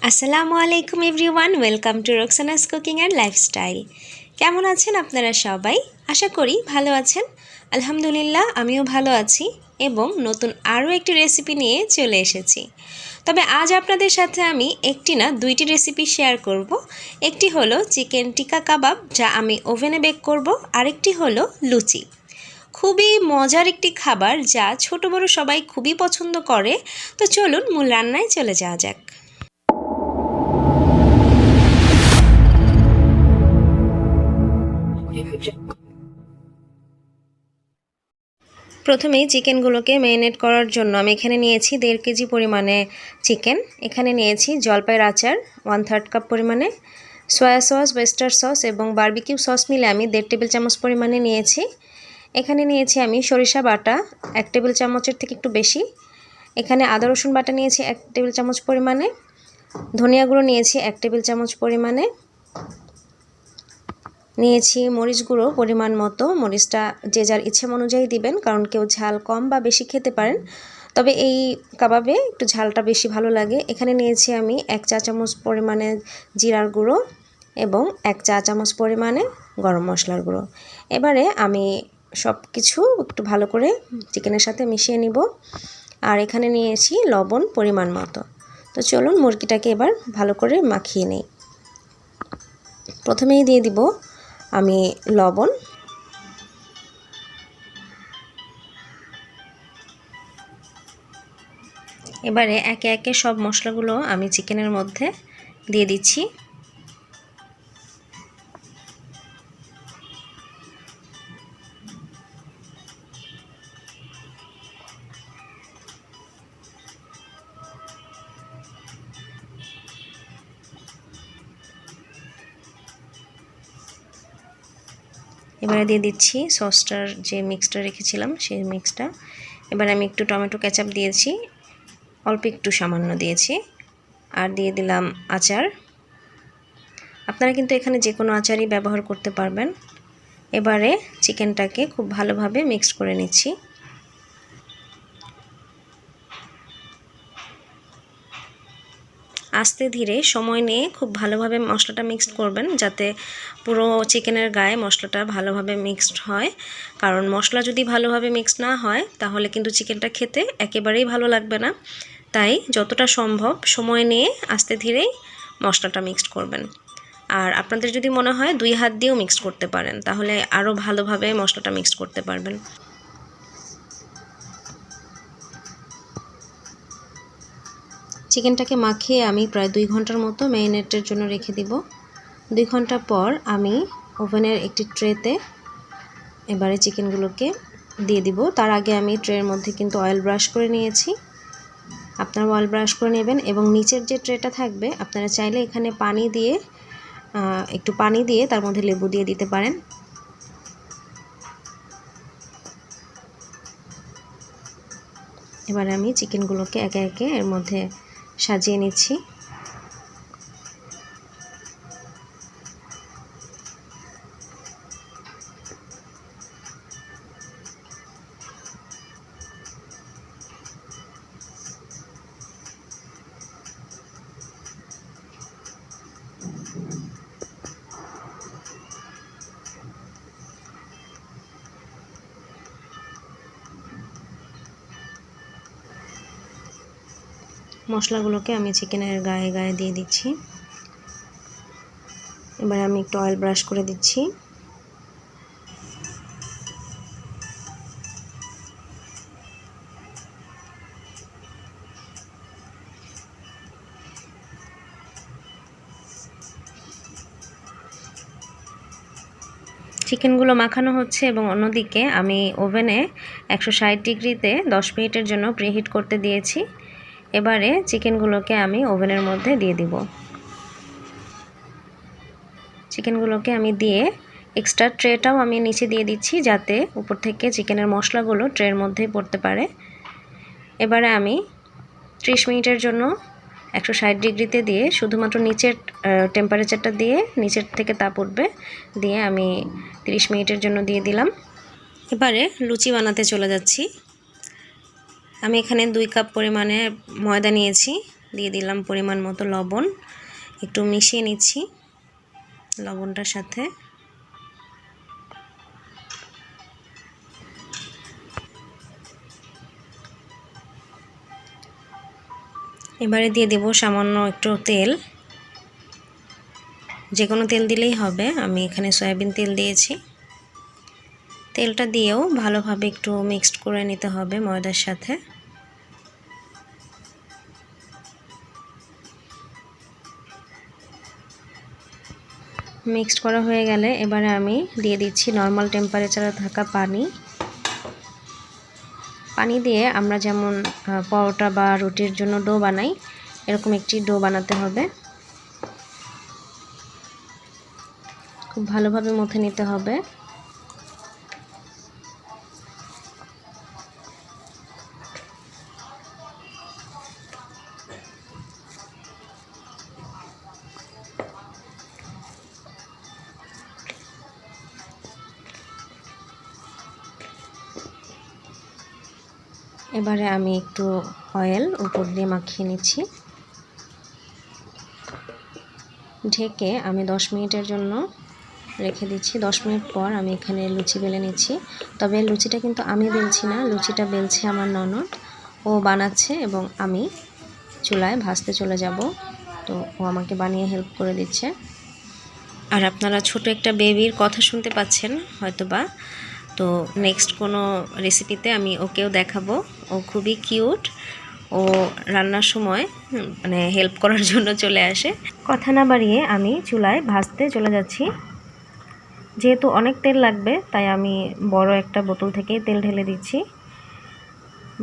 আসসালামু আলাইকুম everyone, welcome to Roksana's cooking and lifestyle. কেমন আছেন আপনারা সবাই? আশা করি ভালো আছেন। আলহামদুলিল্লাহ, আমিও ভালো আছি এবং নতুন আরও একটি রেসিপি নিয়ে চলে এসেছি। তবে আজ আপনাদের সাথে আমি একটি না দুইটি রেসিপি শেয়ার করব। একটি হলো চিকেন টিক্কা কাবাব, যা আমি ওভেনে বেক করব, আরেকটি হলো লুচি। খুবই মজার একটি খাবার যা ছোট বড় সবাই খুবই পছন্দ করে। তো চলুন মূল রান্নায় চলে যাওয়া যাক। প্রথমেই চিকেনগুলোকে ম্যারিনেট করার জন্য আমি এখানে নিয়েছি 1.5 কেজি পরিমাণে চিকেন। এখানে নিয়েছি জলপাইয়ের আচার 1/3 কাপ পরিমাণে, সয়া সস, ওয়েস্টার সস এবং বারবিকিউ সস মিলে আমি 1.5 টেবিল চামচ পরিমাণে নিয়েছি। এখানে নিয়েছি আমি সরিষা বাটা 1 টেবিল চামচের থেকে একটু বেশি। এখানে আদা রসুন বাটা নিয়েছি 1 টেবিল চামচ পরিমাণে, ধনিয়া গুঁড়ো নিয়েছি 1 টেবিল চামচ পরিমাণে, নিয়েছি মরিচ গুঁড়ো পরিমাণ মতো। মরিচটা যে যার ইচ্ছে অনুযায়ী দিবেন, কারণ কেউ ঝাল কম বা বেশি খেতে পারেন, তবে এই কাবাবে একটু ঝালটা বেশি ভালো লাগে। এখানে নিয়েছি আমি 1 চা চামচ পরিমাণে জিরার গুঁড়ো এবং 1 চা চামচ পরিমাণে গরম মশলার গুঁড়ো। এবারে আমি সব কিছু একটু ভালো করে চিকেনের সাথে মিশিয়ে নিব। আর এখানে নিয়েছি লবণ পরিমাণ মতো। তো চলুন মুরগিটাকে এবার ভালো করে মাখিয়ে নিই। প্রথমেই দিয়ে দিব আমি লবণ, এবারে একে একে সব মশলাগুলো আমি চিকেনের মধ্যে দিয়ে দিচ্ছি। এবারে দিয়ে দিচ্ছি সসটার যে মিক্সটা রেখেছিলাম সেই মিক্সটা। এবারে আমি একটু টমেটো কেচাপ দিয়েছি, অল্প একটু সামান্য দিয়েছি, আর দিয়ে দিলাম আচার। আপনারা কিন্তু এখানে যে কোনো আচারই ব্যবহার করতে পারবেন। এবারে চিকেনটাকে খুব ভালোভাবে মিক্স করে নিচ্ছি। আস্তে ধীরে সময় নিয়ে খুব ভালোভাবে মশলাটা মিক্সড করবেন, যাতে পুরো চিকেনের গায়ে মশলাটা ভালোভাবে মিক্সড হয়। কারণ মশলা যদি ভালোভাবে মিক্সড না হয় তাহলে কিন্তু চিকেনটা খেতে একেবারেই ভালো লাগবে না। তাই যতটা সম্ভব সময় নিয়ে আস্তে ধীরেই মশলাটা মিক্সড করবেন। আর আপনাদের যদি মনে হয় 2 হাত দিয়েও মিক্সড করতে পারেন, তাহলে আরও ভালোভাবে মশলাটা মিক্সড করতে পারবেন। চিকেনটাকে মাখিয়ে আমি প্রায় 2 ঘন্টার মতো ম্যারিনেটের জন্য রেখে দিব। 2 ঘন্টা পর আমি ওভেনের একটি ট্রেতে এবারে চিকেনগুলোকে দিয়ে দিব। তার আগে আমি ট্রের মধ্যে কিন্তু অয়েল ব্রাশ করে নিয়েছি। আপনারা অয়েল ব্রাশ করে নেবেন এবং নিচের যে ট্রেটা থাকবে আপনারা চাইলে এখানে একটু পানি দিয়ে তার মধ্যে লেবু দিয়ে দিতে পারেন। এবারে আমি চিকেনগুলোকে একে একে এর মধ্যে সাজিয়ে নিচ্ছি। মশলাগুলোকে আমি চিকেনের গায়ে গায়ে দিয়ে দিচ্ছি। এবার আমি একটু অয়েল ব্রাশ করে দিচ্ছি। চিকেনগুলো মাখানো হচ্ছে এবং অন্যদিকে আমি ওভেনে 160 ডিগ্রিতে 10 মিনিটের জন্য প্রিহিট করতে দিয়েছি। এবারে চিকেনগুলোকে আমি ওভেনের মধ্যে দিয়ে দিব। চিকেনগুলোকে আমি দিয়ে এক্সট্রা ট্রেটাও আমি নিচে দিয়ে দিচ্ছি, যাতে উপর থেকে চিকেনের মশলাগুলো ট্রের মধ্যেই পড়তে পারে। এবারে আমি 30 মিনিটের জন্য 160 ডিগ্রিতে দিয়ে শুধুমাত্র নিচের টেম্পারেচারটা দিয়ে নিচের থেকে তাপ উঠবে দিয়ে আমি 30 মিনিটের জন্য দিয়ে দিলাম। এবারে লুচি বানাতে চলে যাচ্ছি। আমি এখানে 2 কাপ পরিমাণে ময়দা নিয়েছি। দিয়ে দিলাম পরিমাণ মতো লবণ, একটু মিশিয়ে নিচ্ছি লবণটার সাথে। এবারে দিয়ে দেব সামান্য একটু তেল, যে কোনো তেল দিলেই হবে, আমি এখানে সয়াবিন তেল দিয়েছি। তেলটা দিয়েও ভালোভাবে একটু মিক্সড করে নিতে হবে ময়দার সাথে। মিক্সড করা হয়ে গেলে এবারে আমি দিয়ে দিচ্ছি নর্মাল টেম্পারেচারে থাকা পানি। পানি দিয়ে আমরা যেমন পরোটা বা রুটির জন্য ডো বানাই, এরকম একটি ডো বানাতে হবে। খুব ভালোভাবে মথে নিতে হবে। এবারে আমি একটু অয়েল উপর দিয়ে মাখিয়ে নিচ্ছি। ঢেকে আমি 10 মিনিটের জন্য রেখে দিচ্ছি। 10 মিনিট পর আমি এখানে লুচি বেলে নিচ্ছি। তবে লুচিটা কিন্তু আমি বেলছি না, লুচিটা বেলছে আমার ননদ, ও বানাচ্ছে এবং আমি চুলায় ভাজতে চলে যাব। তো ও আমাকে বানিয়ে হেল্প করে দিচ্ছে। আর আপনারা ছোট একটা বেবির কথা শুনতে পাচ্ছেন হয়তোবা। তো নেক্সট কোনো রেসিপিতে আমি ওকেও দেখাবো। ও খুবই কিউট, ও রান্নার সময় মানে হেল্প করার জন্য চলে আসে। কথা না বাড়িয়ে আমি চুলায় ভাজতে চলে যাচ্ছি। যেহেতু অনেক তেল লাগবে তাই আমি বড় একটা বোতল থেকেই তেল ঢেলে দিচ্ছি।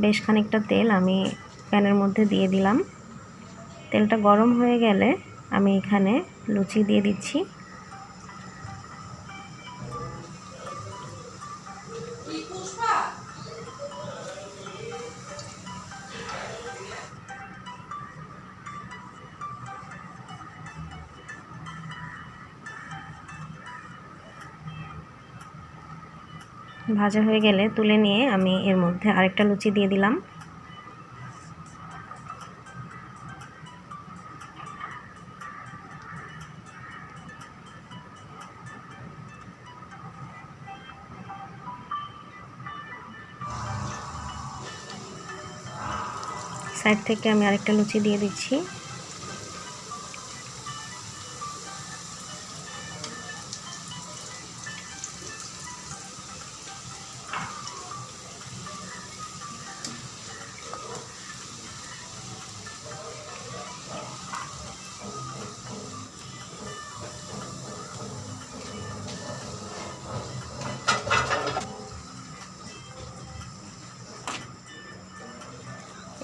বেশ খানিকটা তেল আমি প্যানের মধ্যে দিয়ে দিলাম। তেলটা গরম হয়ে গেলে আমি এখানে লুচি দিয়ে দিচ্ছি। ভাজা হয়ে গেলে তুলে নিয়ে আমি এর মধ্যে আরেকটা লুচি দিয়ে দিলাম। সাইড থেকে আমি আরেকটা লুচি দিয়ে দিচ্ছি।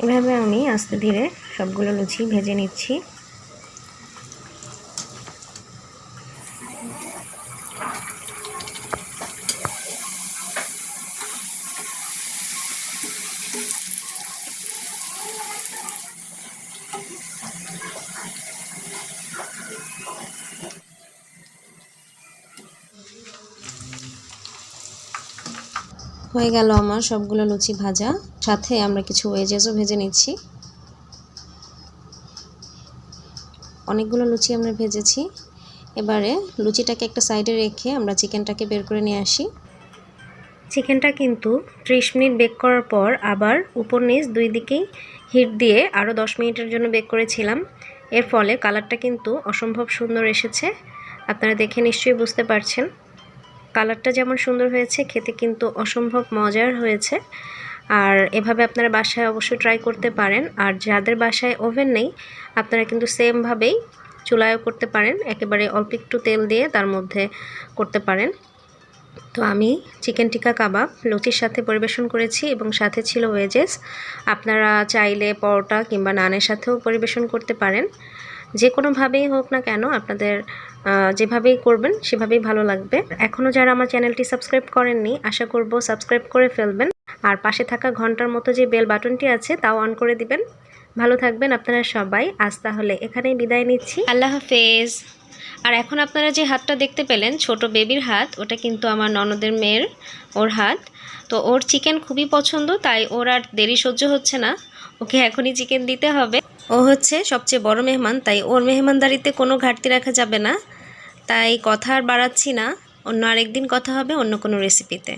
এভাবে আমি আস্তে ধীরে সবগুলো লুচি ভেজে নিচ্ছি। হয়ে গেল আমার সবগুলো লুচি ভাজা, সাথে আমরা কিছু ওয়েজেসও ভেজে নিচ্ছি। অনেকগুলো লুচি আমরা ভেজেছি। এবারে লুচিটাকে একটা সাইডে রেখে আমরা চিকেনটাকে বের করে নিয়ে আসি। চিকেনটা কিন্তু 30 মিনিট বেক করার পর আবার উপর নিচ দুই দিকেই হিট দিয়ে আরও 10 মিনিটের জন্য বেক করেছিলাম। এর ফলে কালারটা কিন্তু অসম্ভব সুন্দর এসেছে। আপনারা দেখে নিশ্চয়ই বুঝতে পারছেন। কালারটা যেমন সুন্দর হয়েছে, খেতে কিন্তু অসম্ভব মজার হয়েছে। আর এভাবে আপনারা বাসায় অবশ্যই ট্রাই করতে পারেন। আর যাদের বাসায় ওভেন নেই আপনারা কিন্তু সেমভাবেই চুলায়ও করতে পারেন, একেবারে অল্প একটু তেল দিয়ে তার মধ্যে করতে পারেন। তো আমি চিকেন টিক্কা কাবাব লুচির সাথে পরিবেশন করেছি এবং সাথে ছিল ওয়েজেস। আপনারা চাইলে পরোটা কিংবা নানের সাথেও পরিবেশন করতে পারেন। যে কোনোভাবেই হোক না কেন, আপনাদের যেভাবেই করবেন সেভাবেই ভালো লাগবে। এখনও যারা আমার চ্যানেলটি সাবস্ক্রাইব করেননি, আশা করব সাবস্ক্রাইব করে ফেলবেন। আর পাশে থাকা ঘন্টার মতো যে বেল বাটনটি আছে তাও অন করে দিবেন। ভালো থাকবেন আপনারা সবাই। আজ তাহলে এখানেই বিদায় নিচ্ছি। আল্লাহ হাফেজ। আর এখন আপনারা যে হাতটা দেখতে পেলেন, ছোট বেবির হাত, ওটা কিন্তু আমার ননদের মেয়ের, ওর হাত। তো ওর চিকেন খুবই পছন্দ, তাই ওর আর দেরি সহ্য হচ্ছে না, ওকে এখনই চিকেন দিতে হবে। ও হচ্ছে সবচেয়ে বড় মেহমান, তাই ওর মেহমানদারিতে কোনো ঘাটতি রাখা যাবে না। তাই কথা আর বাড়াচ্ছি না, অন্য আরেকদিন কথা হবে অন্য কোনো রেসিপিতে।